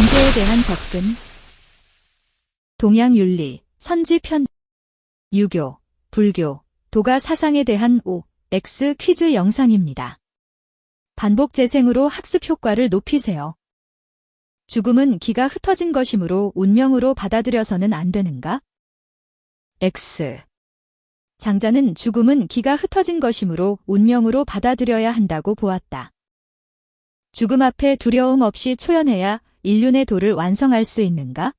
문제에 대한 접근. 동양윤리, 선지편, 유교, 불교, 도가 사상에 대한 OX 퀴즈 영상입니다. 반복 재생으로 학습 효과를 높이세요. 죽음은 기가 흩어진 것이므로 운명으로 받아들여서는 안 되는가? X. 장자는 죽음은 기가 흩어진 것이므로 운명으로 받아들여야 한다고 보았다. 죽음 앞에 두려움 없이 초연해야 인륜의 도를 완성할 수 있는가?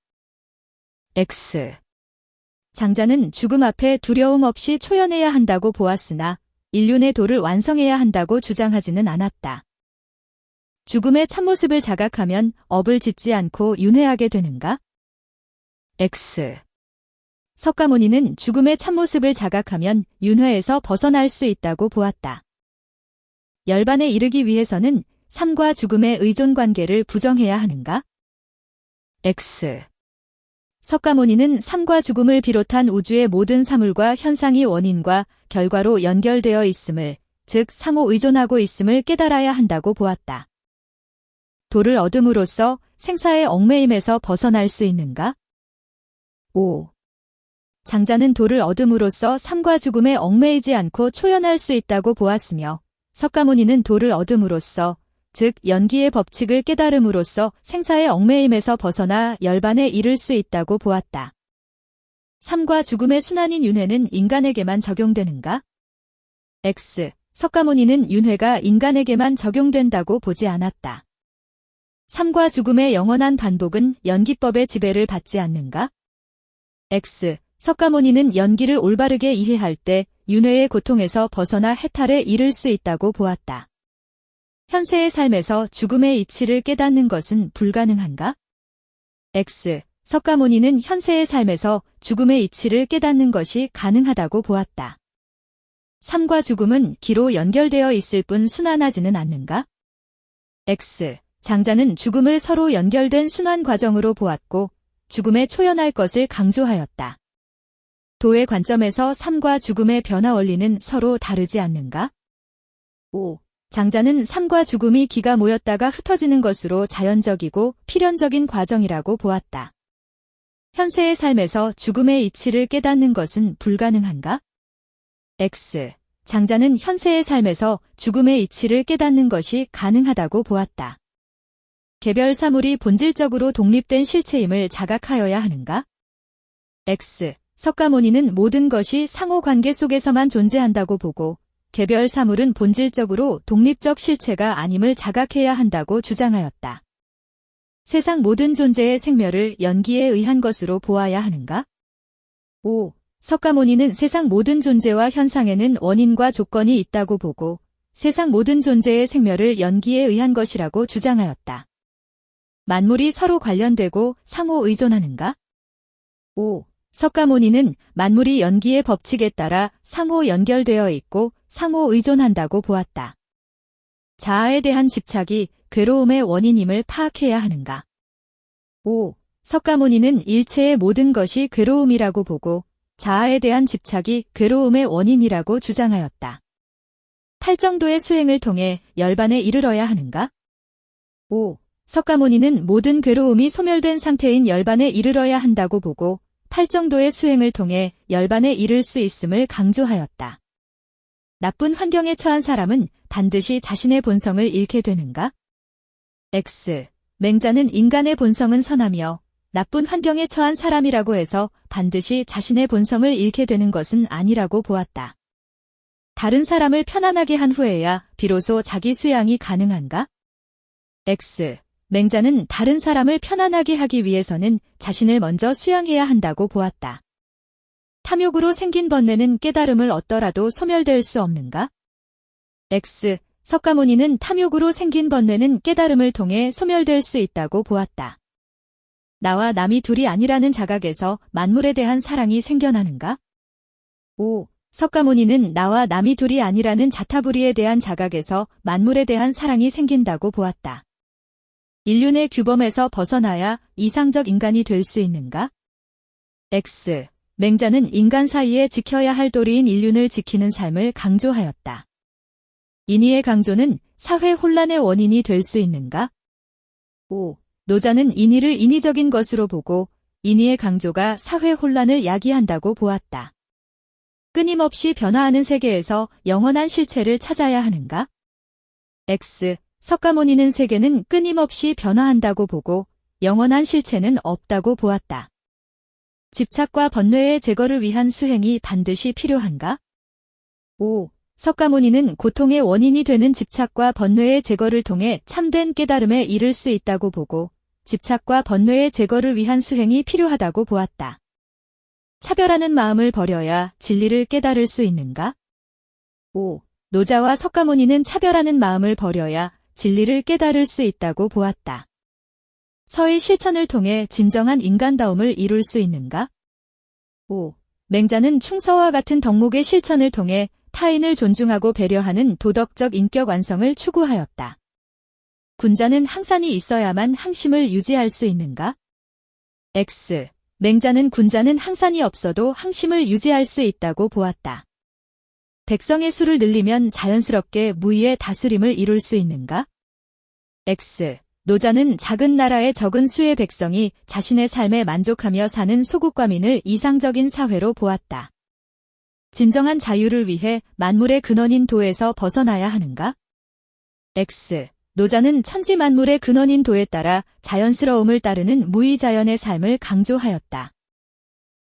X. 장자는 죽음 앞에 두려움 없이 초연해야 한다고 보았으나 인륜의 도를 완성해야 한다고 주장하지는 않았다. 죽음의 참모습을 자각하면 업을 짓지 않고 윤회하게 되는가? X. 석가모니는 죽음의 참모습을 자각하면 윤회에서 벗어날 수 있다고 보았다. 열반에 이르기 위해서는 삶과 죽음의 의존 관계를 부정해야 하는가? X. 석가모니는 삶과 죽음을 비롯한 우주의 모든 사물과 현상이 원인과 결과로 연결되어 있음을, 즉 상호 의존하고 있음을 깨달아야 한다고 보았다. 도를 얻음으로써 생사의 얽매임에서 벗어날 수 있는가? 5. 장자는 도를 얻음으로써 삶과 죽음에 얽매이지 않고 초연할 수 있다고 보았으며 석가모니는 도를 얻음으로써 즉 연기의 법칙을 깨달음으로써 생사의 얽매임에서 벗어나 열반에 이를 수 있다고 보았다. 삶과 죽음의 순환인 윤회는 인간에게만 적용되는가? X. 석가모니는 윤회가 인간에게만 적용된다고 보지 않았다. 삶과 죽음의 영원한 반복은 연기법의 지배를 받지 않는가? X. 석가모니는 연기를 올바르게 이해할 때 윤회의 고통에서 벗어나 해탈에 이를 수 있다고 보았다. 현세의 삶에서 죽음의 이치를 깨닫는 것은 불가능한가? X. 석가모니는 현세의 삶에서 죽음의 이치를 깨닫는 것이 가능하다고 보았다. 삶과 죽음은 기로 연결되어 있을 뿐 순환하지는 않는가? X. 장자는 죽음을 서로 연결된 순환 과정으로 보았고 죽음에 초연할 것을 강조하였다. 도의 관점에서 삶과 죽음의 변화 원리는 서로 다르지 않는가? 5. 장자는 삶과 죽음이 기가 모였다가 흩어지는 것으로 자연적이고 필연적인 과정이라고 보았다. 현세의 삶에서 죽음의 이치를 깨닫는 것은 불가능한가? X. 장자는 현세의 삶에서 죽음의 이치를 깨닫는 것이 가능하다고 보았다. 개별 사물이 본질적으로 독립된 실체임을 자각하여야 하는가? X. 석가모니는 모든 것이 상호관계 속에서만 존재한다고 보고 개별 사물은 본질적으로 독립적 실체가 아님을 자각해야 한다고 주장하였다. 세상 모든 존재의 생멸을 연기에 의한 것으로 보아야 하는가? 5. 석가모니는 세상 모든 존재와 현상에는 원인과 조건이 있다고 보고 세상 모든 존재의 생멸을 연기에 의한 것이라고 주장하였다. 만물이 서로 관련되고 상호 의존하는가? 5. 석가모니는 만물이 연기의 법칙에 따라 상호 연결되어 있고 상호 의존한다고 보았다. 자아에 대한 집착이 괴로움의 원인임을 파악해야 하는가? 5. 석가모니는 일체의 모든 것이 괴로움이라고 보고 자아에 대한 집착이 괴로움의 원인이라고 주장하였다. 팔정도의 수행을 통해 열반에 이르러야 하는가? 5. 석가모니는 모든 괴로움이 소멸된 상태인 열반에 이르러야 한다고 보고 팔정도의 수행을 통해 열반에 이를 수 있음을 강조하였다. 나쁜 환경에 처한 사람은 반드시 자신의 본성을 잃게 되는가? X. 맹자는 인간의 본성은 선하며 나쁜 환경에 처한 사람이라고 해서 반드시 자신의 본성을 잃게 되는 것은 아니라고 보았다. 다른 사람을 편안하게 한 후에야 비로소 자기 수양이 가능한가? X. 맹자는 다른 사람을 편안하게 하기 위해서는 자신을 먼저 수양해야 한다고 보았다. 탐욕으로 생긴 번뇌는 깨달음을 얻더라도 소멸될 수 없는가? X. 석가모니는 탐욕으로 생긴 번뇌는 깨달음을 통해 소멸될 수 있다고 보았다. 나와 남이 둘이 아니라는 자각에서 만물에 대한 사랑이 생겨나는가? 5. 석가모니는 나와 남이 둘이 아니라는 자타부리에 대한 자각에서 만물에 대한 사랑이 생긴다고 보았다. 인륜의 규범에서 벗어나야 이상적 인간이 될 수 있는가? X. 맹자는 인간 사이에 지켜야 할 도리인 인륜을 지키는 삶을 강조하였다. 인의의 강조는 사회 혼란의 원인이 될 수 있는가? 5. 노자는 인의를 인위적인 것으로 보고 인의의 강조가 사회 혼란을 야기한다고 보았다. 끊임없이 변화하는 세계에서 영원한 실체를 찾아야 하는가? X. 석가모니는 세계는 끊임없이 변화한다고 보고 영원한 실체는 없다고 보았다. 집착과 번뇌의 제거를 위한 수행이 반드시 필요한가? 5. 석가모니는 고통의 원인이 되는 집착과 번뇌의 제거를 통해 참된 깨달음에 이를 수 있다고 보고 집착과 번뇌의 제거를 위한 수행이 필요하다고 보았다. 차별하는 마음을 버려야 진리를 깨달을 수 있는가? 5. 노자와 석가모니는 차별하는 마음을 버려야 진리를 깨달을 수 있다고 보았다. 서의 실천을 통해 진정한 인간다움을 이룰 수 있는가? 5. 맹자는 충서와 같은 덕목의 실천을 통해 타인을 존중하고 배려하는 도덕적 인격 완성을 추구하였다. 군자는 항산이 있어야만 항심을 유지할 수 있는가? X. 맹자는 군자는 항산이 없어도 항심을 유지할 수 있다고 보았다. 백성의 수를 늘리면 자연스럽게 무의의 다스림을 이룰 수 있는가? X. 노자는 작은 나라의 적은 수의 백성이 자신의 삶에 만족하며 사는 소국과민을 이상적인 사회로 보았다. 진정한 자유를 위해 만물의 근원인 도에서 벗어나야 하는가? X. 노자는 천지 만물의 근원인 도에 따라 자연스러움을 따르는 무의자연의 삶을 강조하였다.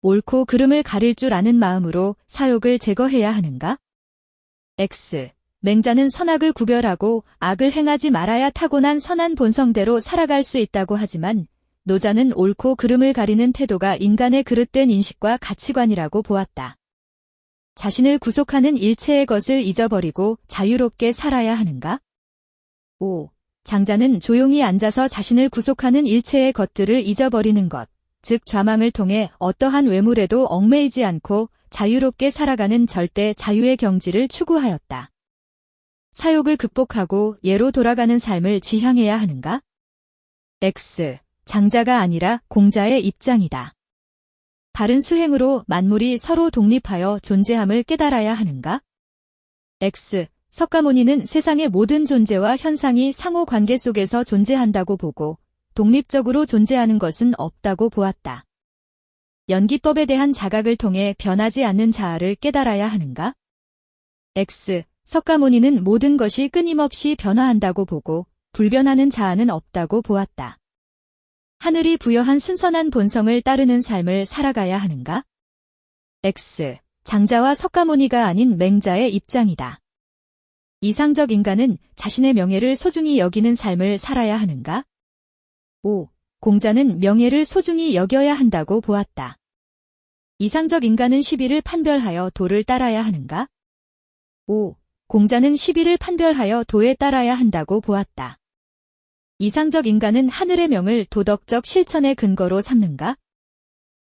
옳고 그름을 가릴 줄 아는 마음으로 사욕을 제거해야 하는가? X. 맹자는 선악을 구별하고 악을 행하지 말아야 타고난 선한 본성대로 살아갈 수 있다고 하지만 노자는 옳고 그름을 가리는 태도가 인간의 그릇된 인식과 가치관이라고 보았다. 자신을 구속하는 일체의 것을 잊어버리고 자유롭게 살아야 하는가? 5. 장자는 조용히 앉아서 자신을 구속하는 일체의 것들을 잊어버리는 것, 즉 좌망을 통해 어떠한 외물에도 얽매이지 않고 자유롭게 살아가는 절대 자유의 경지를 추구하였다. 사욕을 극복하고 예로 돌아가는 삶을 지향해야 하는가? X. 장자가 아니라 공자의 입장이다. 바른 수행으로 만물이 서로 독립하여 존재함을 깨달아야 하는가? X. 석가모니는 세상의 모든 존재와 현상이 상호 관계 속에서 존재한다고 보고 독립적으로 존재하는 것은 없다고 보았다. 연기법에 대한 자각을 통해 변하지 않는 자아를 깨달아야 하는가? X. 석가모니는 모든 것이 끊임없이 변화한다고 보고 불변하는 자아는 없다고 보았다. 하늘이 부여한 순선한 본성을 따르는 삶을 살아가야 하는가? X. 장자와 석가모니가 아닌 맹자의 입장이다. 이상적 인간은 자신의 명예를 소중히 여기는 삶을 살아야 하는가? 5. 공자는 명예를 소중히 여겨야 한다고 보았다. 이상적 인간은 시비를 판별하여 도를 따라야 하는가? 5. 공자는 시비를 판별하여 도에 따라야 한다고 보았다. 이상적 인간은 하늘의 명을 도덕적 실천의 근거로 삼는가?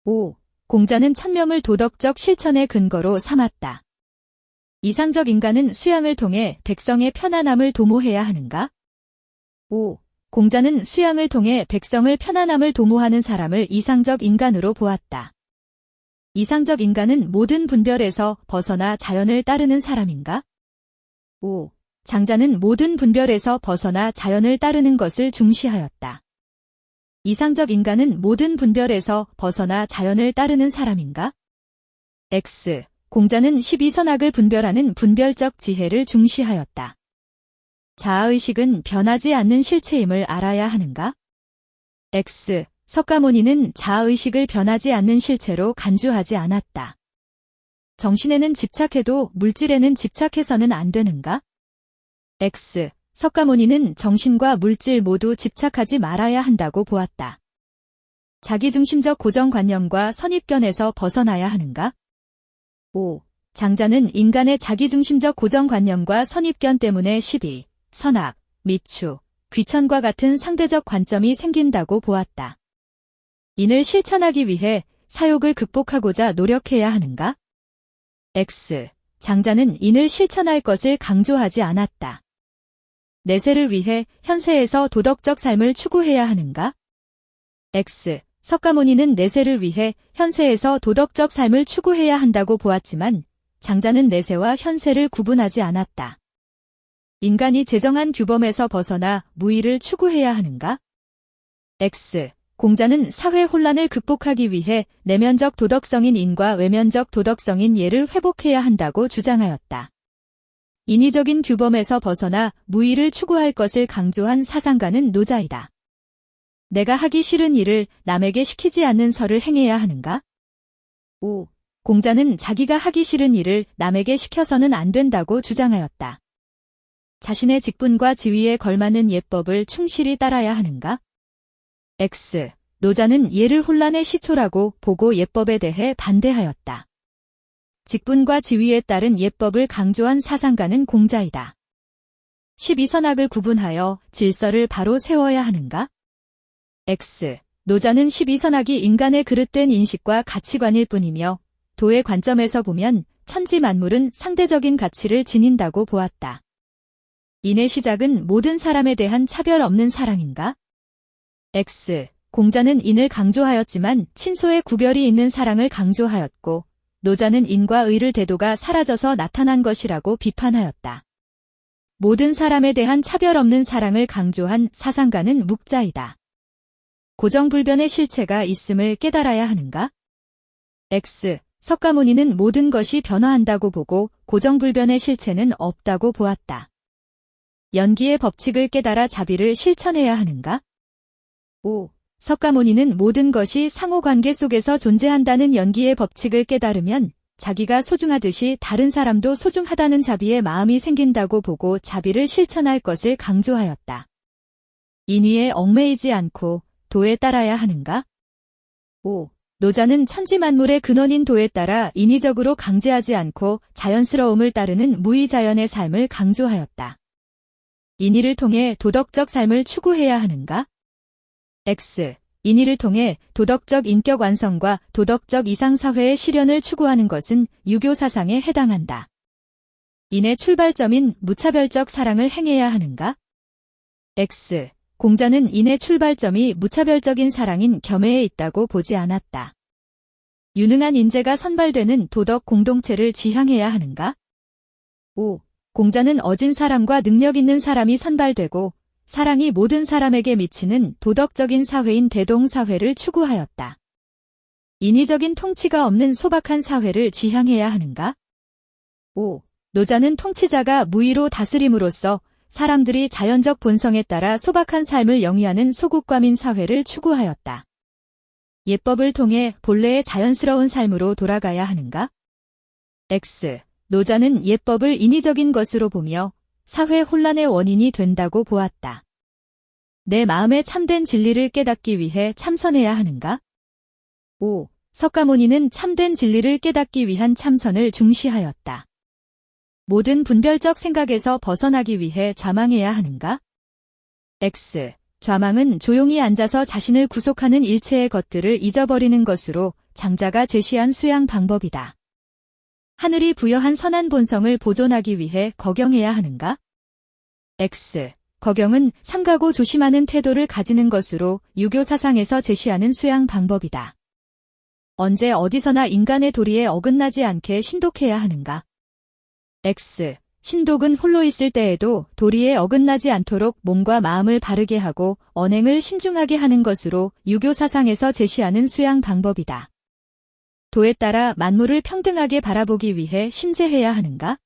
5. 공자는 천명을 도덕적 실천의 근거로 삼았다. 이상적 인간은 수양을 통해 백성의 편안함을 도모해야 하는가? 5. 공자는 수양을 통해 백성을 편안함을 도모하는 사람을 이상적 인간으로 보았다. 이상적 인간은 모든 분별에서 벗어나 자연을 따르는 사람인가? 5. 장자는 모든 분별에서 벗어나 자연을 따르는 것을 중시하였다. 이상적 인간은 모든 분별에서 벗어나 자연을 따르는 사람인가? X. 공자는 십이선악을 분별하는 분별적 지혜를 중시하였다. 자아의식은 변하지 않는 실체임을 알아야 하는가? X. 석가모니는 자아의식을 변하지 않는 실체로 간주하지 않았다. 정신에는 집착해도 물질에는 집착해서는 안 되는가? X. 석가모니는 정신과 물질 모두 집착하지 말아야 한다고 보았다. 자기중심적 고정관념과 선입견에서 벗어나야 하는가? 5. 장자는 인간의 자기중심적 고정관념과 선입견 때문에 시비, 선악, 미추, 귀천과 같은 상대적 관점이 생긴다고 보았다. 인을 실천하기 위해 사욕을 극복하고자 노력해야 하는가? X. 장자는 인을 실천할 것을 강조하지 않았다. 내세를 위해 현세에서 도덕적 삶을 추구해야 하는가? X. 석가모니는 내세를 위해 현세에서 도덕적 삶을 추구해야 한다고 보았지만 장자는 내세와 현세를 구분하지 않았다. 인간이 제정한 규범에서 벗어나 무의를 추구해야 하는가? X. 공자는 사회 혼란을 극복하기 위해 내면적 도덕성인 인과 외면적 도덕성인 예를 회복해야 한다고 주장하였다. 인위적인 규범에서 벗어나 무의를 추구할 것을 강조한 사상가는 노자이다. 내가 하기 싫은 일을 남에게 시키지 않는 설을 행해야 하는가? 5. 공자는 자기가 하기 싫은 일을 남에게 시켜서는 안 된다고 주장하였다. 자신의 직분과 지위에 걸맞는 예법을 충실히 따라야 하는가? X. 노자는 예를 혼란의 시초라고 보고 예법에 대해 반대하였다. 직분과 지위에 따른 예법을 강조한 사상가는 공자이다. 12선악을 구분하여 질서를 바로 세워야 하는가? X. 노자는 12선악이 인간의 그릇된 인식과 가치관일 뿐이며 도의 관점에서 보면 천지 만물은 상대적인 가치를 지닌다고 보았다. 인의 시작은 모든 사람에 대한 차별 없는 사랑인가? X. 공자는 인을 강조하였지만 친소의 구별이 있는 사랑을 강조하였고 노자는 인과 의를 대도가 사라져서 나타난 것이라고 비판하였다. 모든 사람에 대한 차별 없는 사랑을 강조한 사상가는 묵자이다. 고정불변의 실체가 있음을 깨달아야 하는가? X. 석가모니는 모든 것이 변화한다고 보고 고정불변의 실체는 없다고 보았다. 연기의 법칙을 깨달아 자비를 실천해야 하는가? 5. 석가모니는 모든 것이 상호관계 속에서 존재한다는 연기의 법칙을 깨달으면 자기가 소중하듯이 다른 사람도 소중하다는 자비의 마음이 생긴다고 보고 자비를 실천할 것을 강조하였다. 인위에 얽매이지 않고 도에 따라야 하는가? 5. 노자는 천지만물의 근원인 도에 따라 인위적으로 강제하지 않고 자연스러움을 따르는 무의자연의 삶을 강조하였다. 인위를 통해 도덕적 삶을 추구해야 하는가? X. 인위를 통해 도덕적 인격 완성과 도덕적 이상사회의 실현을 추구하는 것은 유교 사상에 해당한다. 인의 출발점인 무차별적 사랑을 행해야 하는가? X. 공자는 인의 출발점이 무차별적인 사랑인 겸해에 있다고 보지 않았다. 유능한 인재가 선발되는 도덕 공동체를 지향해야 하는가? 5. 공자는 어진 사람과 능력 있는 사람이 선발되고 사랑이 모든 사람에게 미치는 도덕적인 사회인 대동사회를 추구하였다. 인위적인 통치가 없는 소박한 사회를 지향해야 하는가? 5. 노자는 통치자가 무의로 다스림으로써 사람들이 자연적 본성에 따라 소박한 삶을 영위하는 소국과민 사회를 추구하였다. 예법을 통해 본래의 자연스러운 삶으로 돌아가야 하는가? X. 노자는 예법을 인위적인 것으로 보며 사회 혼란의 원인이 된다고 보았다. 내 마음의 참된 진리를 깨닫기 위해 참선해야 하는가? 5. 석가모니는 참된 진리를 깨닫기 위한 참선을 중시하였다. 모든 분별적 생각에서 벗어나기 위해 좌망해야 하는가? X. 좌망은 조용히 앉아서 자신을 구속하는 일체의 것들을 잊어버리는 것으로 장자가 제시한 수양 방법이다. 하늘이 부여한 선한 본성을 보존하기 위해 거경해야 하는가? X. 거경은 삼가고 조심하는 태도를 가지는 것으로 유교 사상에서 제시하는 수양 방법이다. 언제 어디서나 인간의 도리에 어긋나지 않게 신독해야 하는가? X. 신독은 홀로 있을 때에도 도리에 어긋나지 않도록 몸과 마음을 바르게 하고 언행을 신중하게 하는 것으로 유교 사상에서 제시하는 수양 방법이다. 도에 따라 만물을 평등하게 바라보기 위해 심제해야 하는가?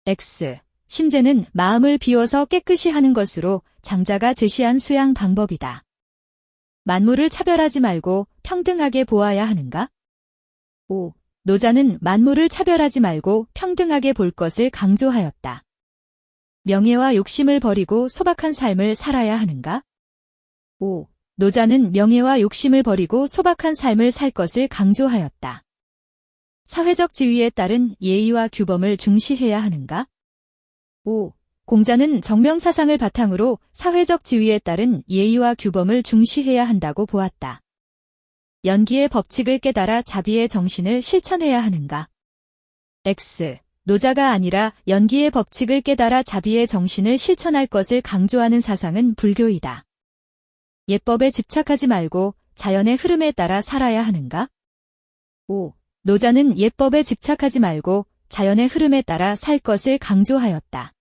X. 심제는 마음을 비워서 깨끗이 하는 것으로 장자가 제시한 수양 방법이다. 만물을 차별하지 말고 평등하게 보아야 하는가? 5. 노자는 만물을 차별하지 말고 평등하게 볼 것을 강조하였다. 명예와 욕심을 버리고 소박한 삶을 살아야 하는가? 5. 노자는 명예와 욕심을 버리고 소박한 삶을 살 것을 강조하였다. 사회적 지위에 따른 예의와 규범을 중시해야 하는가? 5. 공자는 정명사상을 바탕으로 사회적 지위에 따른 예의와 규범을 중시해야 한다고 보았다. 연기의 법칙을 깨달아 자비의 정신을 실천해야 하는가? X. 노자가 아니라 연기의 법칙을 깨달아 자비의 정신을 실천할 것을 강조하는 사상은 불교이다. 예법에 집착하지 말고 자연의 흐름에 따라 살아야 하는가? 5. 노자는 예법에 집착하지 말고 자연의 흐름에 따라 살 것을 강조하였다.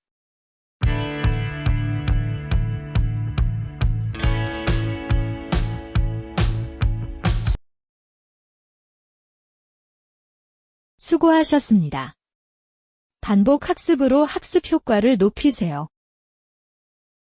수고하셨습니다. 반복 학습으로 학습 효과를 높이세요.